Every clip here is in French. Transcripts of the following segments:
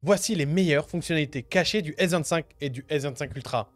Voici les meilleures fonctionnalités cachées du S25 et du S25 Ultra.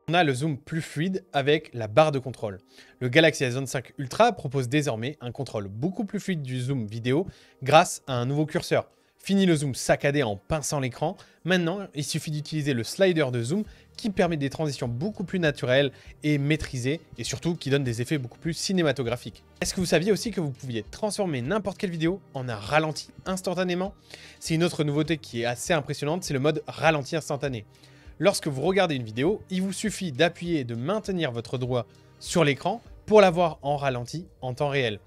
On a le zoom plus fluide avec la barre de contrôle. Le Galaxy S25 Ultra propose désormais un contrôle beaucoup plus fluide du zoom vidéo grâce à un nouveau curseur. Fini le zoom saccadé en pinçant l'écran, maintenant il suffit d'utiliser le slider de zoom qui permet des transitions beaucoup plus naturelles et maîtrisées et surtout qui donne des effets beaucoup plus cinématographiques. Est-ce que vous saviez aussi que vous pouviez transformer n'importe quelle vidéo en un ralenti instantanément? C'est une autre nouveauté qui est assez impressionnante, c'est le mode ralenti instantané. Lorsque vous regardez une vidéo, il vous suffit d'appuyer et de maintenir votre doigt sur l'écran pour la voir en ralenti en temps réel.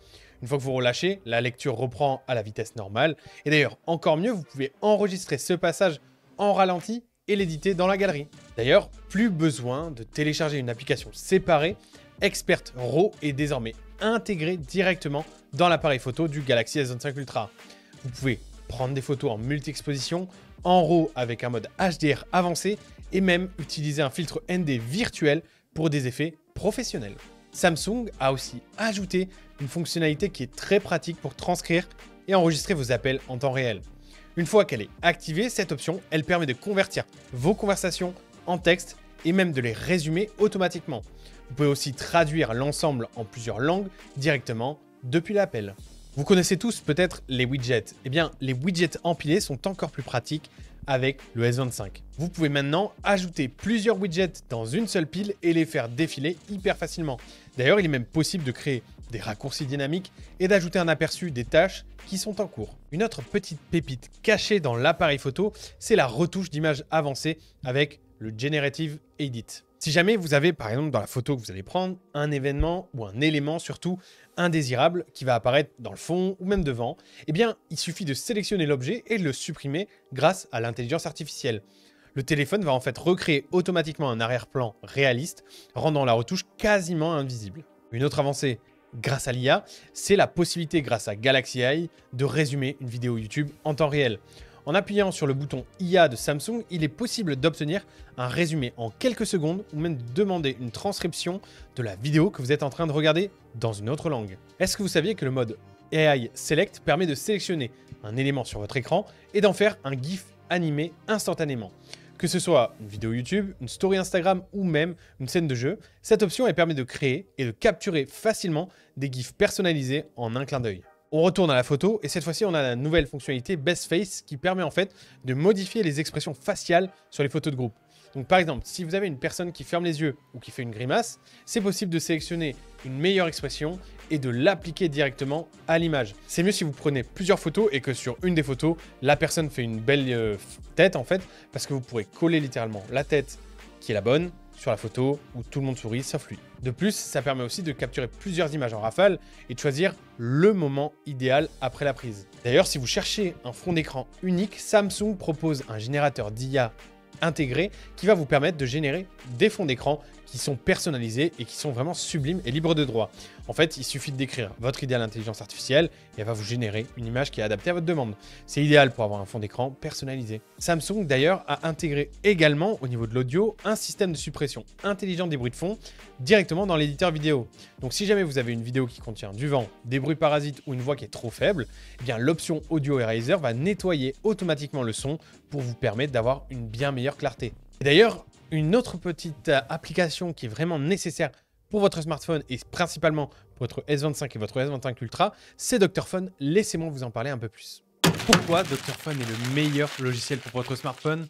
Une fois que vous relâchez, la lecture reprend à la vitesse normale. Et d'ailleurs, encore mieux, vous pouvez enregistrer ce passage en ralenti et l'éditer dans la galerie. D'ailleurs, plus besoin de télécharger une application séparée. Expert RAW est désormais intégré directement dans l'appareil photo du Galaxy S25 Ultra. Vous pouvez prendre des photos en multi-exposition, en RAW avec un mode HDR avancé et même utiliser un filtre ND virtuel pour des effets professionnels. Samsung a aussi ajouté une fonctionnalité qui est très pratique pour transcrire et enregistrer vos appels en temps réel. Une fois qu'elle est activée, cette option, elle permet de convertir vos conversations en texte et même de les résumer automatiquement. Vous pouvez aussi traduire l'ensemble en plusieurs langues directement depuis l'appel. Vous connaissez tous peut-être les widgets. Eh bien, les widgets empilés sont encore plus pratiques avec le S25. Vous pouvez maintenant ajouter plusieurs widgets dans une seule pile et les faire défiler hyper facilement. D'ailleurs, il est même possible de créer des raccourcis dynamiques et d'ajouter un aperçu des tâches qui sont en cours. Une autre petite pépite cachée dans l'appareil photo, c'est la retouche d'image avancée avec le Generative Edit. Si jamais vous avez, par exemple, dans la photo que vous allez prendre, un événement ou un élément surtout indésirable qui va apparaître dans le fond ou même devant, eh bien, il suffit de sélectionner l'objet et de le supprimer grâce à l'intelligence artificielle. Le téléphone va en fait recréer automatiquement un arrière-plan réaliste, rendant la retouche quasiment invisible. Une autre avancée grâce à l'IA, c'est la possibilité grâce à Galaxy AI de résumer une vidéo YouTube en temps réel. En appuyant sur le bouton IA de Samsung, il est possible d'obtenir un résumé en quelques secondes ou même de demander une transcription de la vidéo que vous êtes en train de regarder dans une autre langue. Est-ce que vous saviez que le mode AI Select permet de sélectionner un élément sur votre écran et d'en faire un GIF animé instantanément? Que ce soit une vidéo YouTube, une story Instagram ou même une scène de jeu, cette option elle permet de créer et de capturer facilement des GIFs personnalisés en un clin d'œil. On retourne à la photo et cette fois-ci on a la nouvelle fonctionnalité Best Face qui permet en fait de modifier les expressions faciales sur les photos de groupe. Donc par exemple, si vous avez une personne qui ferme les yeux ou qui fait une grimace, c'est possible de sélectionner une meilleure expression et de l'appliquer directement à l'image. C'est mieux si vous prenez plusieurs photos et que sur une des photos, la personne fait une belle tête en fait, parce que vous pourrez coller littéralement la tête qui est la bonne sur la photo où tout le monde sourit sauf lui. De plus, ça permet aussi de capturer plusieurs images en rafale et de choisir le moment idéal après la prise. D'ailleurs, si vous cherchez un fond d'écran unique, Samsung propose un générateur d'IA intégré qui va vous permettre de générer des fonds d'écran qui sont personnalisés et qui sont vraiment sublimes et libres de droit. En fait, il suffit de décrire votre idée à l'intelligence artificielle et elle va vous générer une image qui est adaptée à votre demande. C'est idéal pour avoir un fond d'écran personnalisé. Samsung d'ailleurs a intégré également au niveau de l'audio un système de suppression intelligent des bruits de fond directement dans l'éditeur vidéo. Donc si jamais vous avez une vidéo qui contient du vent, des bruits parasites ou une voix qui est trop faible, eh bien l'option Audio Eraser va nettoyer automatiquement le son pour vous permettre d'avoir une bien meilleure clarté. Et d'ailleurs, une autre petite application qui est vraiment nécessaire pour votre smartphone et principalement pour votre S25 et votre S25 Ultra, c'est Dr Phone. Laissez-moi vous en parler un peu plus. Pourquoi Dr Phone est le meilleur logiciel pour votre smartphone?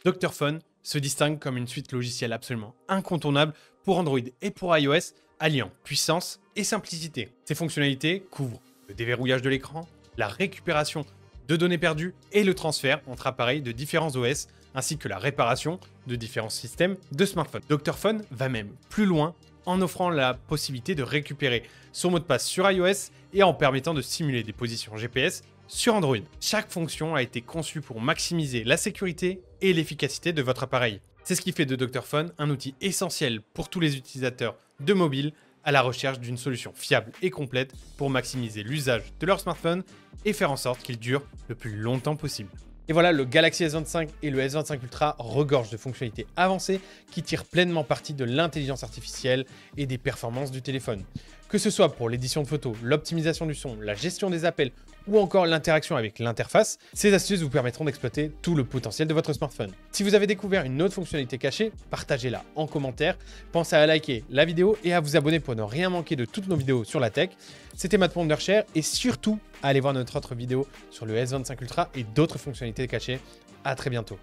Dr Phone se distingue comme une suite logicielle absolument incontournable pour Android et pour iOS, alliant puissance et simplicité. Ses fonctionnalités couvrent le déverrouillage de l'écran, la récupération de données perdues et le transfert entre appareils de différents OS, ainsi que la réparation de différents systèmes de smartphone. Dr Phone va même plus loin en offrant la possibilité de récupérer son mot de passe sur iOS et en permettant de simuler des positions GPS sur Android. Chaque fonction a été conçue pour maximiser la sécurité et l'efficacité de votre appareil. C'est ce qui fait de Dr Phone un outil essentiel pour tous les utilisateurs de mobile à la recherche d'une solution fiable et complète pour maximiser l'usage de leur smartphone et faire en sorte qu'il dure le plus longtemps possible. Et voilà, le Galaxy S25 et le S25 Ultra regorgent de fonctionnalités avancées qui tirent pleinement parti de l'intelligence artificielle et des performances du téléphone. Que ce soit pour l'édition de photos, l'optimisation du son, la gestion des appels ou encore l'interaction avec l'interface, ces astuces vous permettront d'exploiter tout le potentiel de votre smartphone. Si vous avez découvert une autre fonctionnalité cachée, partagez-la en commentaire. Pensez à liker la vidéo et à vous abonner pour ne rien manquer de toutes nos vidéos sur la tech. C'était Matt pour Wondershare et surtout, allez voir notre autre vidéo sur le S25 Ultra et d'autres fonctionnalités cachées. À très bientôt.